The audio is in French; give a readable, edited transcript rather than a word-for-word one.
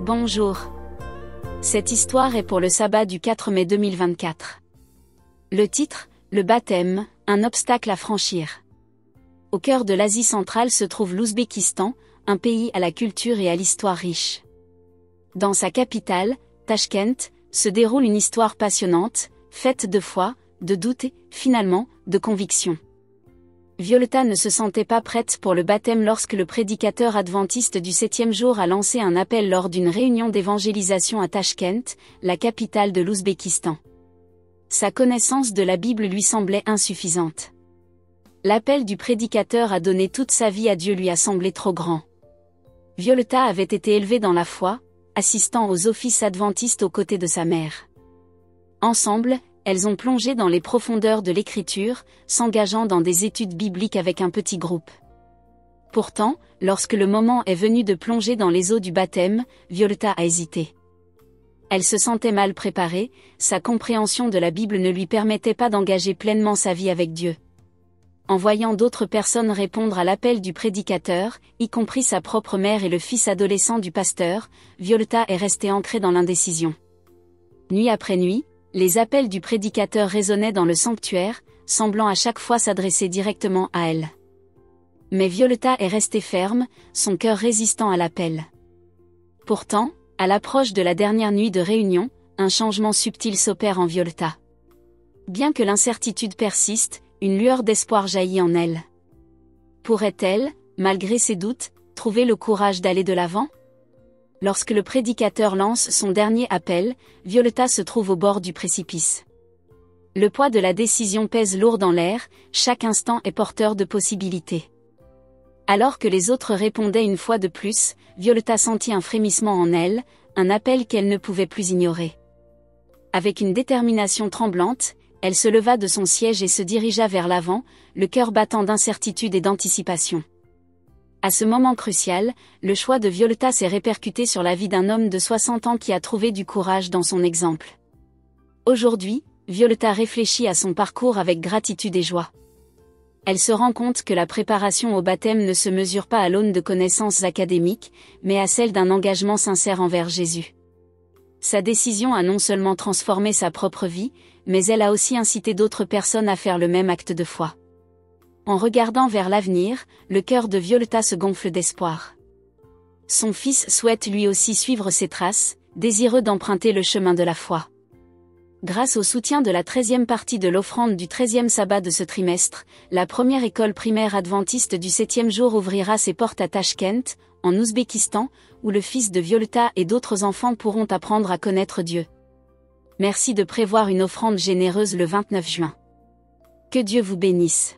Bonjour. Cette histoire est pour le sabbat du 4 mai 2024. Le titre, le baptême, un obstacle à franchir. Au cœur de l'Asie centrale se trouve l'Ouzbékistan, un pays à la culture et à l'histoire riche. Dans sa capitale, Tachkent, se déroule une histoire passionnante, faite de foi, de doute et, finalement, de conviction. Violeta ne se sentait pas prête pour le baptême lorsque le prédicateur adventiste du 7e jour a lancé un appel lors d'une réunion d'évangélisation à Tachkent, la capitale de l'Ouzbékistan. Sa connaissance de la Bible lui semblait insuffisante. L'appel du prédicateur à donner toute sa vie à Dieu lui a semblé trop grand. Violeta avait été élevée dans la foi, assistant aux offices adventistes aux côtés de sa mère. Ensemble, elles ont plongé dans les profondeurs de l'écriture, s'engageant dans des études bibliques avec un petit groupe. Pourtant, lorsque le moment est venu de plonger dans les eaux du baptême, Violeta a hésité. Elle se sentait mal préparée, sa compréhension de la Bible ne lui permettait pas d'engager pleinement sa vie avec Dieu. En voyant d'autres personnes répondre à l'appel du prédicateur, y compris sa propre mère et le fils adolescent du pasteur, Violeta est restée ancrée dans l'indécision. Nuit après nuit, les appels du prédicateur résonnaient dans le sanctuaire, semblant à chaque fois s'adresser directement à elle. Mais Violeta est restée ferme, son cœur résistant à l'appel. Pourtant, à l'approche de la dernière nuit de réunion, un changement subtil s'opère en Violeta. Bien que l'incertitude persiste, une lueur d'espoir jaillit en elle. Pourrait-elle, malgré ses doutes, trouver le courage d'aller de l'avant ? Lorsque le prédicateur lance son dernier appel, Violeta se trouve au bord du précipice. Le poids de la décision pèse lourd dans l'air, chaque instant est porteur de possibilités. Alors que les autres répondaient une fois de plus, Violeta sentit un frémissement en elle, un appel qu'elle ne pouvait plus ignorer. Avec une détermination tremblante, elle se leva de son siège et se dirigea vers l'avant, le cœur battant d'incertitude et d'anticipation. À ce moment crucial, le choix de Violeta s'est répercuté sur la vie d'un homme de 60 ans qui a trouvé du courage dans son exemple. Aujourd'hui, Violeta réfléchit à son parcours avec gratitude et joie. Elle se rend compte que la préparation au baptême ne se mesure pas à l'aune de connaissances académiques, mais à celle d'un engagement sincère envers Jésus. Sa décision a non seulement transformé sa propre vie, mais elle a aussi incité d'autres personnes à faire le même acte de foi. En regardant vers l'avenir, le cœur de Violeta se gonfle d'espoir. Son fils souhaite lui aussi suivre ses traces, désireux d'emprunter le chemin de la foi. Grâce au soutien de la 13e partie de l'offrande du 13e sabbat de ce trimestre, la première école primaire adventiste du 7e jour ouvrira ses portes à Tachkent, en Ouzbékistan, où le fils de Violeta et d'autres enfants pourront apprendre à connaître Dieu. Merci de prévoir une offrande généreuse le 29 juin. Que Dieu vous bénisse.